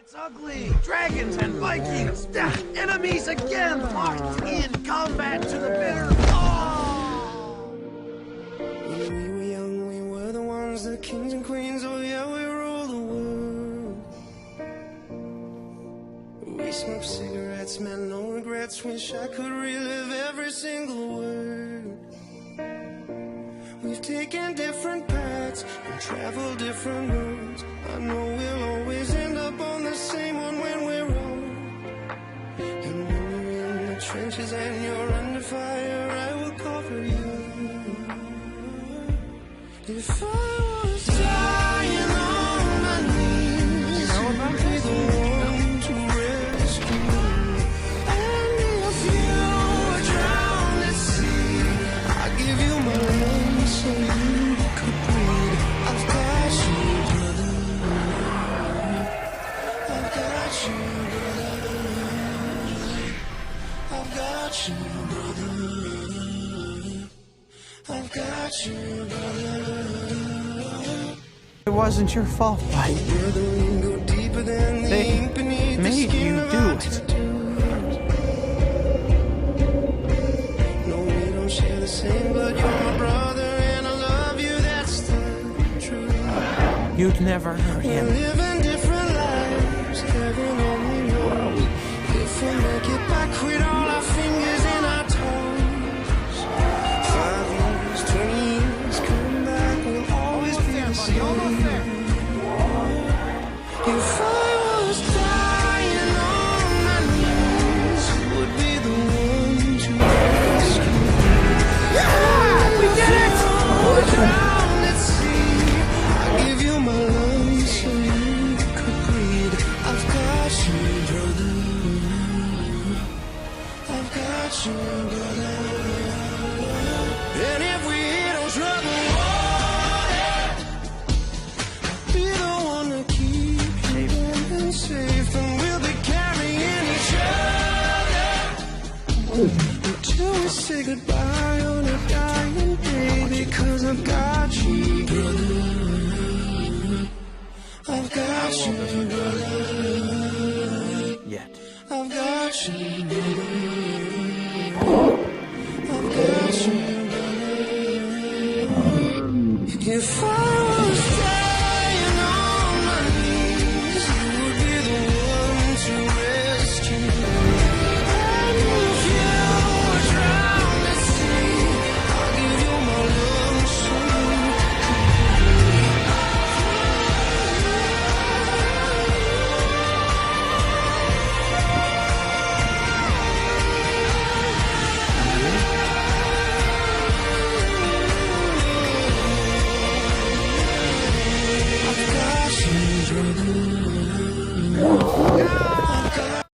It's ugly. Dragons and Vikings. Enemies again. Locked in combat to the bitter. Oh! When we were young, we were the ones, the kings and queens. Oh yeah, we rule the world. We smoked cigarettes, man, no regrets. Wish I could relive every single word. We've taken different paths and traveled different roads. I know we'll always end up on the same one when we're old. And when you're in the trenches and you're under fire, I will cover you. If I was dying on my knees, you know about this? The one to rescue me. And if you were drowned at sea, I'd give you my lungs so you could breathe. I've got you, brother. I've got you, brother. I've got you, brother. I've got you, brother. It wasn't your fault, Mike. They made you do it. No, we don't share the same, but you're my brother, and I love you, that's the truth. You'd never hurt him. We're living different lives, heaven only knows. If we make it back with all our fingers and our toes. 5 years, 20 years, come back, we'll always be the same. If I was dying on my knees, you would be the one to rescue me. Yeah, we did it! Drowned at sea, I'll give you my lungs so you could breathe. I've got you, brother. I've got you, brother. And if we hit on trouble water, I'll be the one to keep you and safe, and we'll be carrying each other until we say goodbye on a dying day. Because I've got you, brother. I've got you, brother. Yet. I've got you, brother.